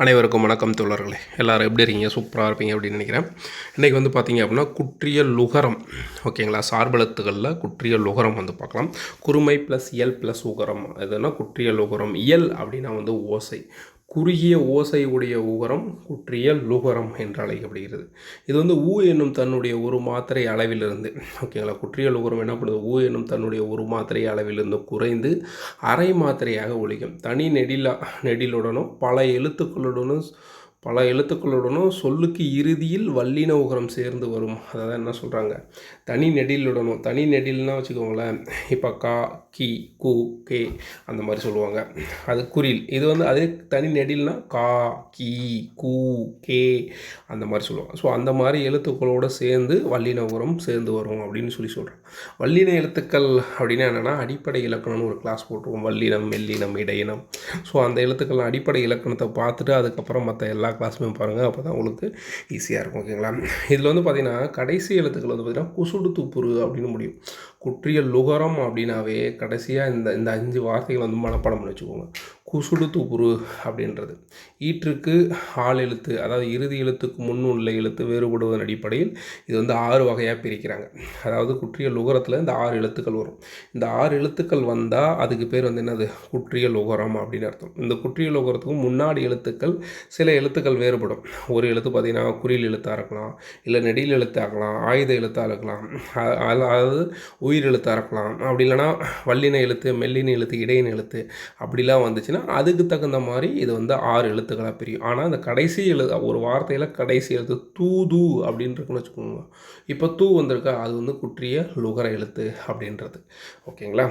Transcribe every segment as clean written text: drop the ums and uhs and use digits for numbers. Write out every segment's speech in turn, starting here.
அனைவருக்கும் வணக்கம் தோழர்களே. எல்லோரும் எப்படி இருக்கீங்க? சூப்பராக இருப்பீங்க அப்படின்னு நினைக்கிறேன். இன்றைக்கி வந்து பார்த்திங்க அப்படின்னா குற்றியல் லுகரம், ஓகேங்களா? சார்பெழுத்துக்களில் குற்றியல் லுகரம் வந்து பார்க்கலாம். குறுமை ப்ளஸ் எல் ப்ளஸ் உகரம், எதுனா குற்றியல் லுகரம். எல் அப்படின்னா வந்து ஓசை, குறுகிய ஓசை உடைய உகரம் குற்றியல் லுகரம் என்று அழைக்கப்படுகிறது. இது வந்து ஊ என்னும் தன்னுடைய ஒரு மாத்திரை அளவிலிருந்து, ஓகேங்களா? குற்றியல் உகரம் என்ன பண்ணுது? ஊ என்னும் தன்னுடைய ஒரு மாத்திரை அளவிலிருந்து குறைந்து அரை மாத்திரையாக ஒலிக்கும். தனி நெடிலுடனும் பல எழுத்துக்களுடனும் சொல்லுக்கு இறுதியில் வல்லின உகரம் சேர்ந்து வரும். அதாவது என்ன சொல்கிறாங்க, தனி நெடில்னா வச்சுக்கோங்களேன். இப்போ கா, கி, கு, கே அந்த மாதிரி சொல்லுவாங்க, அது குறில். இது வந்து அதே தனி நெடில்னா கா, கி, கு, கே அந்த மாதிரி சொல்லுவாங்க. ஸோ அந்த மாதிரி எழுத்துக்களோடு சேர்ந்து வல்லின உகரம் சேர்ந்து வரும் அப்படின்னு சொல்கிறேன். வல்லின எழுத்துக்கள் அப்படின்னா என்னென்னா, அடிப்படை இலக்கணம்னு ஒரு கிளாஸ் போட்டுருவோம். வல்லினம், மெல்லினம், இடையினம். ஸோ அந்த எழுத்துக்கள் அடிப்படை இலக்கணத்தை பார்த்துட்டு அதுக்கப்புறம் மற்ற எல்லா கிளாஸுமே பாருங்கள். அப்போ தான் உங்களுக்கு ஈஸியாக இருக்கும், ஓகேங்களா? இதில் வந்து பார்த்திங்கன்னா கடைசி எழுத்துக்கள் வந்து பார்த்திங்கன்னா குசுடு துப்புரு அப்படின்னு முடியும். குற்றியல் லுகரம் அப்படின்னாவே கடைசியாக இந்த 5 வார்த்தைகள் வந்து மனப்பாடம் பண்ணி வச்சுக்கோங்க. குசுடு துப்புரு அப்படின்றது ஈற்றுக்கு ஆள் எழுத்து, அதாவது இறுதி எழுத்துக்கு முன் உள்ள எழுத்து வேறுபடுவதன் அடிப்படையில் இது வந்து 6 வகையாக பிரிக்கிறாங்க. அதாவது குற்றியல் லுகரத்தில் இந்த 6 எழுத்துக்கள் வரும். இந்த 6 எழுத்துக்கள் வந்தால் அதுக்கு பேர் வந்து என்னது? குற்றியல் லுகரம் அப்படின்னு அர்த்தம். இந்த குற்றியல் லுகரத்துக்கு முன்னாடி எழுத்துக்கள், சில எழுத்துக்கள் வேறுபடும். ஒரு எழுத்து பார்த்திங்கன்னா குறில் எழுத்தாக இருக்கலாம், இல்லை நெடில் எழுத்தாகலாம், ஆயுத எழுத்தாக இருக்கலாம், அதாவது உயிர் எழுத்தாக இருக்கலாம். அப்படி இல்லைனா வல்லின எழுத்து, மெல்லின எழுத்து, இடையின எழுத்து அப்படிலாம் வந்துச்சுன்னா அதுக்கு தகுந்த மாதிரி இது வந்து 6 எழுத்துக்களாக பிரியும். ஆனால் அந்த கடைசி ஒரு வார்த்தையில் கடைசி எழுத்து தூது அப்படின்னு இருக்குன்னு வச்சுக்கோங்க. இப்போ தூ வந்திருக்கா, அது வந்து குற்றிய லுகர எழுத்து அப்படின்றது, ஓகேங்களா?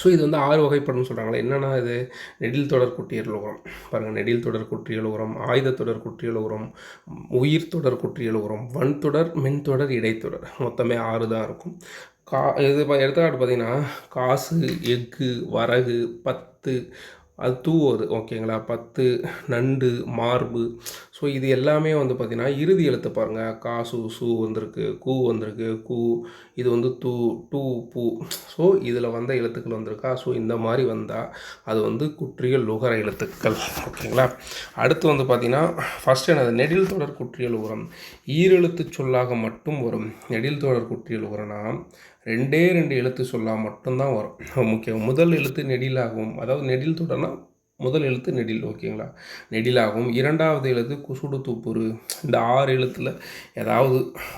ஸோ இது வந்து 6 வகைப்படும் சொல்கிறாங்களே. என்னென்னா இது நெடில் தொடர் குற்றியல் லுகரம் பாருங்கள். நெடில் தொடர் குற்றியல் லுகரம், ஆயுத தொடர் குற்றியல் லுகரம், உயிர் தொடர் குற்றியல் லுகரம், வன்தொடர், மென்தொடர், இடைத்தொடர், மொத்தமே 6 தான் இருக்கும். இது எடுத்துக்காட்டு பார்த்திங்கன்னா காசு, எஃகு, வரகு, பத்து, அது தூவுவது, ஓகேங்களா? 10, நண்டு, மார்பு. ஸோ இது எல்லாமே வந்து பார்த்திங்கன்னா இறுதி எழுத்து பாருங்கள். காசு, சு வந்திருக்கு, கூ வந்திருக்கு, கூ, இது வந்து தூ, டூ, பூ. ஸோ இதில் வந்த எழுத்துக்கள் வந்திருக்கா. ஸோ இந்த மாதிரி வந்தால் அது வந்து குற்றியல் லுகர எழுத்துக்கள், ஓகேங்களா? அடுத்து வந்து பார்த்திங்கன்னா ஃபஸ்ட்டு என்னது? நெடில் தொடர் குற்றியல் உகரம் ஈரெழுத்து சொல்லாக மட்டும் வரும். நெடில் தொடர் குற்றியல் உகரம்னா 2 எழுத்து சொல்லாக மட்டும்தான் வரும். முக்கியம். முதல் எழுத்து நெடிலாகவும், அதாவது நெடில் தொடர்னா முதல் எழுத்து நெடில், ஓகேங்களா? நெடிலாகவும், இரண்டாவது எழுத்து குசுடு துப்புரு. இந்த 6 எழுத்தில் ஏதாவது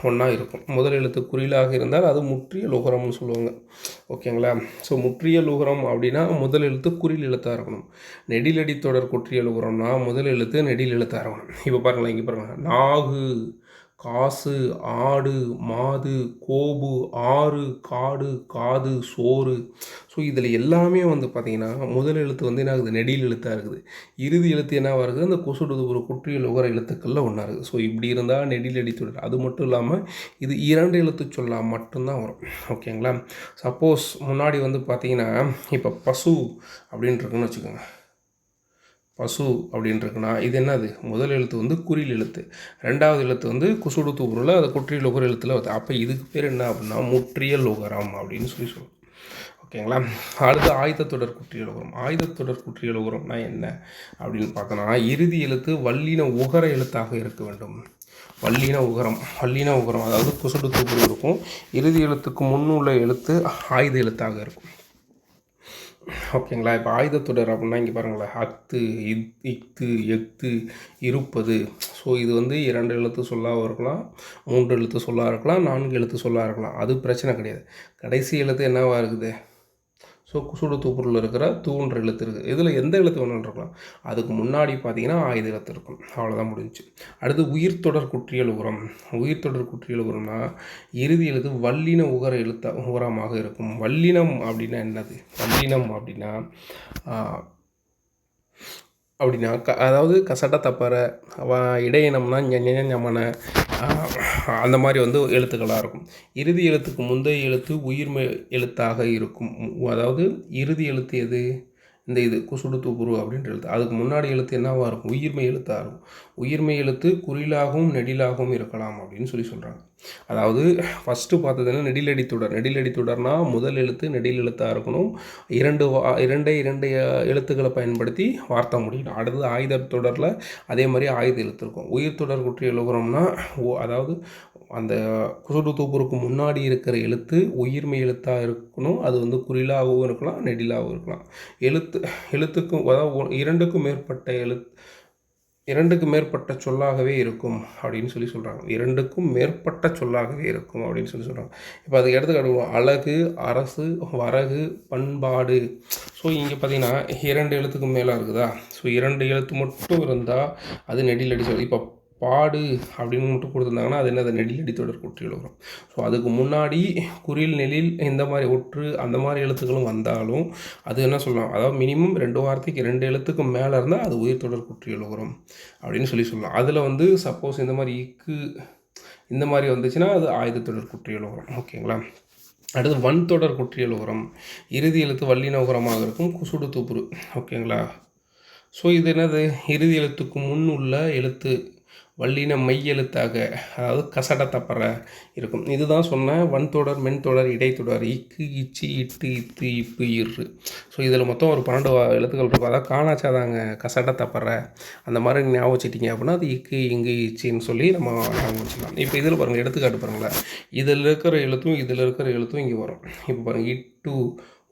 ஒன்றா இருக்கும். முதல் எழுத்து குறிலாக இருந்தால் அது முற்றிய லுகரம்னு சொல்லுவாங்க, ஓகேங்களா? ஸோ முற்றிய லுகரம் அப்படின்னா முதல் எழுத்து குறில் எழுத்தாக இருக்கணும். நெடிலடி தொடர் குற்றிய லுகரம்னா முதல் எழுத்து நெடில் எழுத்தாக இருக்கணும். இப்போ பாருங்களேன், இங்கே பாருங்கள். நாகு, காசு, ஆடு, மாது, கோபு, ஆறு, காடு, காது, சோறு. ஸோ இதில் எல்லாமே வந்து பார்த்திங்கன்னா முதல் எழுத்து வந்து என்ன ஆகுது? நெடில் எழுத்தாக இருக்குது. இறுதி எழுத்து என்னவாக இருக்குது? அந்த குசுடு ஒரு குற்றியல் லுகர எழுத்துக்களில் ஒன்றா இருக்குது. ஸோ இப்படி இருந்தால் நெடில் அடித்துடர். அது மட்டும் இல்லாமல் இது 2 எழுத்து சொல்லாக மட்டும்தான் வரும், ஓகேங்களா? சப்போஸ் முன்னாடி வந்து பார்த்திங்கன்னா இப்போ பசு அப்படின்னு இருக்குன்னு வச்சுக்கோங்க. பசு அப்படின்னு இருக்குன்னா இது என்னது? முதல் எழுத்து வந்து குறில் எழுத்து, ரெண்டாவது எழுத்து வந்து குசுடு தூப்புரில் அது குற்றியல் லுகர எழுத்தில் வருது. அப்போ இதுக்கு பேர் என்ன அப்படின்னா முற்றியல் லுகரம் அப்படின்னு சொல்லுவோம், ஓகேங்களா? அடுத்து ஆயுத தொடர் குற்றியல் லுகரம். ஆயுத தொடர் குற்றியல் லுகரம்னா என்ன அப்படின்னு பார்த்தோன்னா, இறுதி எழுத்து வல்லின உகர எழுத்தாக இருக்க வேண்டும். வல்லின உகரம் அதாவது குசுடு தூப்புரி இருக்கும். இறுதி எழுத்துக்கு முன்னுள்ள எழுத்து ஆயுத எழுத்தாக இருக்கும், ஓகேங்களா? இப்போ ஆயுதத்தொடர் அப்படின்னா இங்கே பாருங்களேன். அத்து, இத்து, எத்து, இருப்பது. ஸோ இது வந்து 2 எழுத்து சொல்லாக இருக்கலாம், 3 எழுத்து சொல்லாக இருக்கலாம், 4 எழுத்து சொல்லாக இருக்கலாம். அது பிரச்சனை கிடையாது. கடைசி எழுத்து என்னவாக இருக்குது? ஸோ குசுடு தூப்புரில் இருக்கிற தூன்ற எழுத்து இருக்குது. இதில் எந்த எழுத்து வேணாலும் இருக்கலாம். அதுக்கு முன்னாடி பார்த்தீங்கன்னா ஆயுத எழுத்து இருக்கும். அவ்வளோதான் முடிஞ்சிச்சு. அடுத்து உயிர் தொடர் குற்றியல் உகரம். உயிர் தொடர் குற்றியல் உகரம்னா இறுதி எழுத்து வல்லின உகரமாக இருக்கும். வல்லினம் அப்படின்னா என்னது? வல்லினம் அப்படின்னா அதாவது கசட தப்பற, இடையினம்னா ஞமன, அந்த மாதிரி வந்து எழுத்துக்களாக இருக்கும். இறுதி எழுத்துக்கு முந்தைய எழுத்து உயிர்மை எழுத்தாக இருக்கும். அதாவது இறுதி எழுத்து எது? இந்த இது குசுடு தூப்புரு அப்படின்ற எழுத்து. அதுக்கு முன்னாடி எழுத்து என்னவாக இருக்கும்? உயிர்மெய் எழுத்தாக இருக்கும். உயிர்மெய் எழுத்து குறிலாகவும் நெடிலாகவும் இருக்கலாம் அப்படின்னு சொல்கிறாங்க. அதாவது ஃபஸ்ட்டு பார்த்ததுன்னா நெடிலடி தொடர். நெடிலடி தொடர்னால் முதல் எழுத்து நெடில் எழுத்தாக இருக்கணும். இரண்டு எழுத்துக்களை பயன்படுத்தி வார்த்தை முடியணும். அடுத்தது ஆயுத தொடரில் அதே மாதிரி ஆயுத எழுத்து இருக்கும். உயிர் தொடர் குற்றி எழுதுகிறோம்னா அதாவது அந்த குசுடு தூப்புருக்கு முன்னாடி இருக்கிற எழுத்து உயிர்மெய் எழுத்தாக இருக்கணும். அது வந்து குறிலாகவும் இருக்கலாம், நெடிலாகவும் இருக்கலாம். எழுத்துக்கும் அதாவது இரண்டுக்கும் மேற்பட்ட சொல்லாகவே இருக்கும் அப்படின்னு சொல்கிறாங்க. இரண்டுக்கும் மேற்பட்ட சொல்லாகவே இருக்கும் அப்படின்னு சொல்கிறாங்க. இப்போ அதுக்கு எடுத்துக்காட்டு அழகு, அரசு, வரகு, பண்பாடு. ஸோ இங்கே பார்த்தீங்கன்னா 2 எழுத்துக்கு மேலே இருக்குதா? ஸோ 2 எழுத்து மட்டும் இருந்தால் அது நெடிலடி சொல். இப்போ பாடு அப்படின்னு மட்டும் கொடுத்துருந்தாங்கன்னா அது என்னது? நெடிலடி தொடர் குற்றி எழுதுகிறோம். ஸோ அதுக்கு முன்னாடி குறில், நெடில் இந்த மாதிரி ஒற்று அந்த மாதிரி எழுத்துக்களும் வந்தாலும் அது என்ன சொல்லலாம்? அதாவது மினிமம் 2 வார்த்தைக்கு 2 எழுத்துக்கு மேலே இருந்தால் அது உயிர் தொடர் குற்றி எழுதுகிறோம் அப்படின்னு சொல்லலாம். அதில் வந்து சப்போஸ் இந்த மாதிரி இக்கு இந்த மாதிரி வந்துச்சுன்னா அது ஆயுத தொடர் குற்றி எழுதுகிறோம். ஓகேங்களா? அடுத்து வன் தொடர் குற்றி எழுதுகிறோம். இறுதி எழுத்து வல்லின உகரமாக இருக்கும் குசுடு தூப்புரு. ஓகேங்களா? ஸோ இது என்னது? இறுதி எழுத்துக்கு முன் உள்ள எழுத்து வல்லின மெய் எழுத்தாக, அதாவது கசட தப்பற இருக்கும். இதுதான் சொன்ன வன்தொடர், மென்தொடர், இடைத்தொடர், இக்கு, இச்சு, இட்டு, இத்து, இப்பு, இரு. ஸோ இதில் மொத்தம் ஒரு 12 எழுத்துக்கள் இருக்கும். அதாவது காணாச்சாதாங்க கசட தப்பற அந்த மாதிரி ஞாபகம் வச்சுட்டிங்க அப்படின்னா அது இக்கு, இங்கு, இச்சின்னு சொல்லி நம்ம ஞாபகம் வச்சுக்கலாம். இப்போ இதில் பாருங்கள், எடுத்துக்காட்டு பாருங்களேன். இதில் இருக்கிற எழுத்தும் இங்கே வரும். இப்போ பாருங்கள், இட்டு,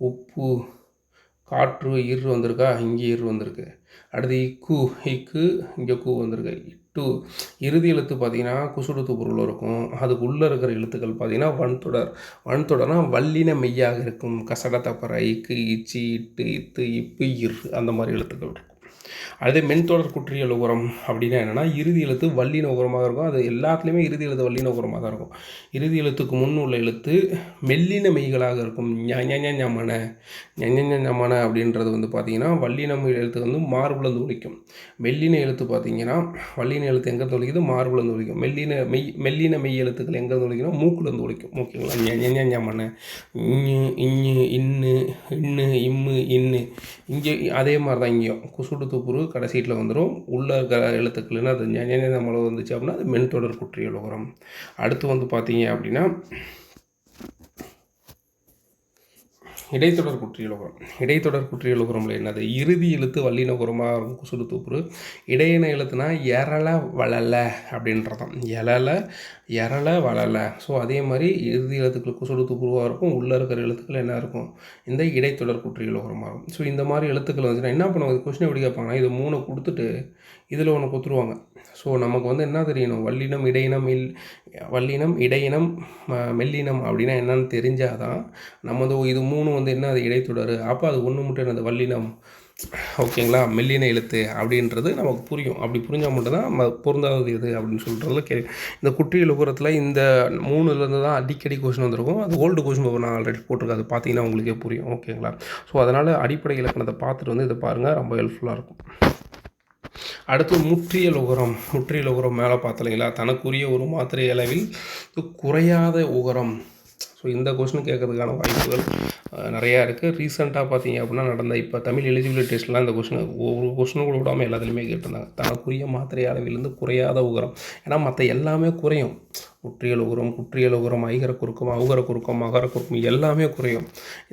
உப்பு, காற்று, இரு வந்திருக்கா? இங்கே இரு வந்திருக்கு. அடுத்து இக்கு இங்கே கூ வந்திருக்கு. இட்டு இறுதி எழுத்து பார்த்தீங்கன்னா குசுடு தூப்புருல இருக்கும். அதுக்கு உள்ளே இருக்கிற எழுத்துக்கள் பார்த்தீங்கன்னா வன்தொடர்னா வல்லின மெய்யாக இருக்கும். கசட தப்பற, இக்கு, இச்சி, இட்டு, இத்து, இப்பு, இரு அந்த மாதிரி எழுத்துக்கள் இருக்கும். அதே மென்தொடர் குற்றியல் உகரம் அப்படின்னா என்னென்னா இறுதி எழுத்து வல்லின உகரமாக இருக்கும். அது எல்லாத்துலேயுமே இறுதி எழுத்து வல்லின உகரமாக தான் இருக்கும். இறுதி எழுத்துக்கு முன் உள்ள எழுத்து மெல்லின மெய்களாக இருக்கும். ஞமன அப்படின்றது வந்து பார்த்திங்கன்னா வல்லின எழுத்து வந்து மார்புலந்து ஒலிக்கும். மெல்லின எழுத்து பார்த்திங்கன்னா வல்லின எழுத்து எங்கேருந்து ஒலிக்குது? மார்புலந்து ஒலிக்கும். மெல்லின மெய் எழுத்துக்கள் எங்கேருந்து ஒலிக்கணும்? மூக்குலேருந்து ஒலிக்கும். ஓகேங்களா? ஞமன, இஞ்சு, இன்னு, இன்னு, இம்மு, இன்னு. இங்கே அதே மாதிரி தான் இங்கேயும் குசுடு தூப்புரு கடைசீட்டில் வந்துடும். உள்ளே இருக்கிற எழுத்துக்கள்னா அது நம்மள வந்துச்சு அப்படின்னா அது மென்தொடர் குற்றியல் உகரம். அடுத்து வந்து பார்த்தீங்க அப்படின்னா இடைத்தொடர் குற்றியல் உகரம். இடைத்தொடர் குற்றியல் உகரம்ல என்னது? இறுதி எழுத்து வல்லின உகரமாக இருக்கும் குசுடு தூப்புரு. இடையின எழுத்துனா எரள வளல அப்படின்றதான். எரள வளல. ஸோ அதே மாதிரி இறுதி எழுத்துக்கள் குசுடு தூப்புருவாக இருக்கும். உள்ளே இருக்கிற எழுத்துக்கள் என்ன இருக்கும்? இந்த இடைத்தொடர் குற்றியல் உகரமாக இருக்கும். ஸோ இந்த மாதிரி எழுத்துக்கள் வந்துச்சுன்னா என்ன பண்ணுவாங்க? கொஸ்டின் எப்படி கேட்பாங்கன்னா இது 3 கொடுத்துட்டு இதில் ஒன்று கொடுத்துருவாங்க. ஸோ நமக்கு வந்து என்ன தெரியணும்? வல்லினம், இடையினம், மெல்லினம் அப்படின்னா என்னன்னு தெரிஞ்சால் தான் நம்ம வந்து இது 3 வந்து என்ன? அது இடைத்தொடர். அப்போ அது ஒன்று மட்டும் என்னது? வல்லினம். ஓகேங்களா? மெல்லின எழுத்து அப்படின்றது நமக்கு புரியும். அப்படி புரிஞ்சால் மட்டும்தான் பொருந்தாதது எது அப்படின்னு சொல்கிறதுல இந்த குற்றியல் உகரத்தில் இந்த 3லேருந்து தான் அடிக்கடி கொஸ்டின் வந்திருக்கும். அது ஓல்டு கொஸ்டின் பேப்பர் நான் ஆல்ரெடி போட்டிருக்கேன். அது பார்த்தீங்கன்னா உங்களுக்கே புரியும். ஓகேங்களா? ஸோ அதனால் அடிப்படை இலக்கணத்தை பார்த்துட்டு வந்து இதை பாருங்கள், ரொம்ப ஹெல்ப்ஃபுல்லாக இருக்கும். அடுத்து முற்றியல் உகரம் மேலே பார்த்தலைங்களா? தனக்குரிய ஒரு மாத்திரை அளவில் குறையாத உகரம். ஸோ இந்த கொஸ்டின் கேட்கறதுக்கான வாய்ப்புகள் நிறையா இருக்குது. ரீசெண்டாக பார்த்தீங்க அப்படின்னா நடந்த இப்போ தமிழ் எலிஜிபிலிட்டி டெஸ்ட்லாம் இந்த ஒரு கொஸ்டின் கூட விடாமல் எல்லாத்துலேயுமே கேட்டிருந்தாங்க. தனக்குரிய மாத்திரை அளவிலிருந்து குறையாத உகரம். ஏன்னா மற்ற எல்லாமே குறையும். குற்றியல் உகரம், ஐகர குறுக்கம், அவுகர குறுக்கம், மகர குறுக்கம் எல்லாமே குறையும்.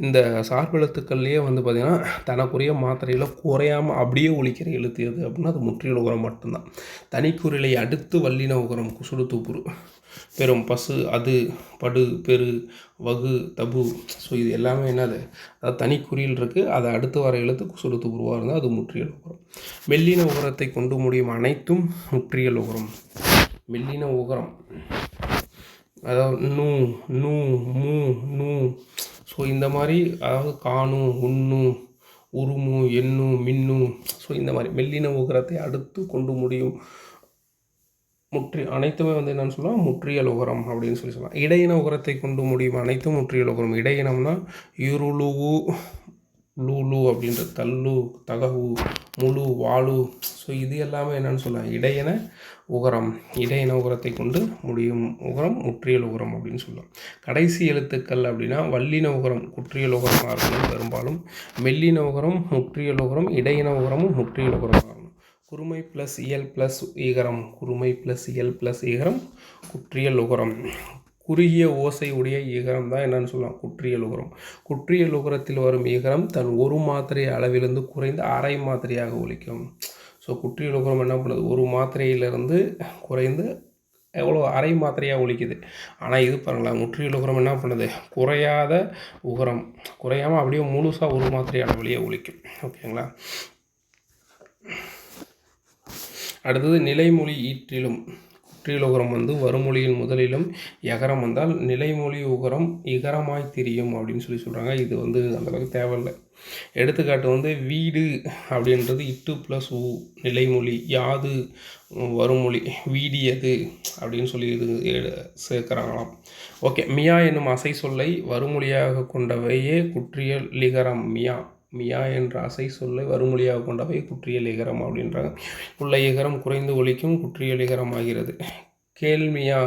இந்த சார்பெழுத்துக்கள்லேயே வந்து பார்த்திங்கன்னா தனக்குரிய மாத்திரையில் குறையாமல் அப்படியே ஒலிக்கிற எழுத்து எது அப்படின்னா அது முற்றியல் உகரம் மட்டும்தான். தனிக்குறிலை அடுத்து வல்லின உகரம் குசுடு தூப்புரு. பெரும், பசு, அது, படு, பெரு, வகு, தபு. ஸோ இது எல்லாமே என்னது? அதாவது தனிக்குறியில் இருக்குது. அதை அடுத்து வர எழுத்து குசுடு தூப்புருவாக இருந்தால் அது முற்றியல் உகரம். மெல்லின உகரத்தை கொண்டு முடியும் அனைத்தும் முற்றியல் உகரம். மெல்லின உகரம் அதாவது நூ, நூ, மூ, நூ. ஸோ இந்த மாதிரி அதாவது காணு, உண்ணு, உருமு, எண்ணு, மின்னு. ஸோ இந்த மாதிரி மெல்லின உகரத்தை அடுத்து கொண்டு முடியும் அனைத்துமே வந்து என்னென்னு சொல்லலாம்? முற்றியல் உகரம் அப்படின்னு சொல்லலாம். இடையின உகரத்தை கொண்டு முடியும் அனைத்தும் முற்றியல் உகரம். இடையினம்னா இருளுவு, லூலு அப்படின்ற தள்ளு, தகவு, முழு, வாழு. ஸோ இது எல்லாமே என்னென்னு சொல்லலாம், இடையன உகரம். இடையன உகரத்தை கொண்டு முடியும் உகரம் முற்றியல் உகரம் அப்படின்னு சொல்லலாம். கடைசி எழுத்துக்கள் அப்படின்னா வல்லின உகரம் குற்றியல் உகரமாக இருக்கணும் பெரும்பாலும். மெல்லின உகரம் முற்றியல் உகரம், இடையின உகரமும் முற்றியல் உகரமாக இருக்கணும். குறுமை ப்ளஸ் இயல் ப்ளஸ் ஈகரம், குறுமை ப்ளஸ் இயல் ப்ளஸ் ஈகரம் குற்றியல் உகரம். குறுகிய ஓசை உடைய ஈகரம் தான் என்னென்னு சொல்லலாம், குற்றியல் உகரம். குற்றியல் உகரத்தில் வரும் ஈகரம் தன் ஒரு மாத்திரை அளவிலிருந்து குறைந்து அரை மாத்திரையாக ஒலிக்கும். ஸோ குற்றியல் உகரம் என்ன பண்ணுது, ஒரு மாத்திரையிலிருந்து குறைந்து எவ்வளோ அரை மாத்திரையாக ஒலிக்குது. ஆனால் இது பாருங்களேன், முற்றியல் உகரம் என்ன பண்ணுது, குறையாத உகரம், குறையாமல் அப்படியே முழுசாக ஒரு மாத்திரை அளவிலேயே ஒலிக்கும். ஓகேங்களா. அடுத்தது நிலைமொழி ஈற்றிலும். குற்றியல் உகரம் வருமொழியின் முதலிலும் எகரம் வந்தால் நிலைமொழி உகரம் இகரமாய் திரியும் அப்படின்னு சொல்கிறாங்க. இது அந்தளவுக்கு தேவையில்லை. எடுத்துக்காட்டு வீடு அப்படின்றது இட்டு ப்ளஸ் ஊ நிலைமொழி, யாது வருமொழி, வீடியது அப்படின்னு சொல்லி இது சேர்க்குறாங்களாம். ஓகே. மியா என்னும் அசை சொல்லை வருமொழியாக கொண்டவையே குற்றியல் லிகரம். மியா என்ற அசை சொல்லை வருமொழியாக கொண்டவை குற்றியல் இகரம் அப்படின்றாங்க. உள்ள இகரம் குறைந்து ஒலிக்கும், குற்றியல் இகரம் ஆகிறது. கேள்மியா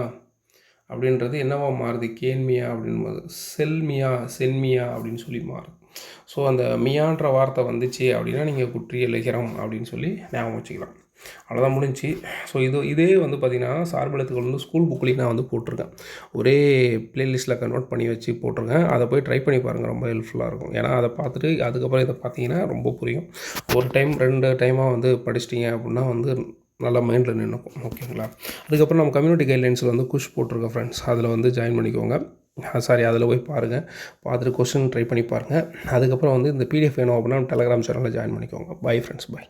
அப்படின்றது என்னவா மாறுது, கேன்மியா அப்படின்னு செல்மியா சென்மியா அப்படின்னு சொல்லி மாறுது. ஸோ அந்த மியான்ற வார்த்தை வந்துச்சு அப்படின்னா நீங்கள் குற்றியல் இகரம் அப்படின்னு சொல்லி ஞாபகம் வச்சுக்கலாம். அவ்வளோதான், முடிஞ்சு. ஸோ இதே பார்த்திங்கன்னா சார்பெழுத்துக்கள் ஸ்கூல் புக்லேயும் நான் போட்டிருக்கேன். ஒரே ப்ளேலிஸ்ட்டில் கன்வெர்ட் பண்ணி வச்சு போட்டிருக்கேன். அதை போய் ட்ரை பண்ணி பாருங்கள், ரொம்ப ஹெல்ப்ஃபுல்லாக இருக்கும். ஏன்னா அதை பார்த்துட்டு அதுக்கப்புறம் இதை பார்த்தீங்கன்னா ரொம்ப புரியும். ஒரு டைம் 2 டைமாக படிச்சிட்டிங்க அப்படின்னா நல்லா மைண்டில் நின்றுக்கும். ஓகேங்களா. அதுக்கப்புறம் நம்ம கம்யூனிட்டி கைட்லைன்ஸில் குஷ் போட்டிருக்கேன் ஃப்ரெண்ட்ஸ், அதில் ஜாயின் பண்ணிக்கோங்க. அதில் போய் பாருங்கள், பார்த்துட்டு கொஸ்டின் ட்ரை பண்ணி பாருங்கள். அதுக்கப்புறம் இந்த பிடிஎஃப் வேணும் அப்படின்னா டெலகிராம் சேனலில் ஜாயின் பண்ணிக்கோங்க. Bye friends, by.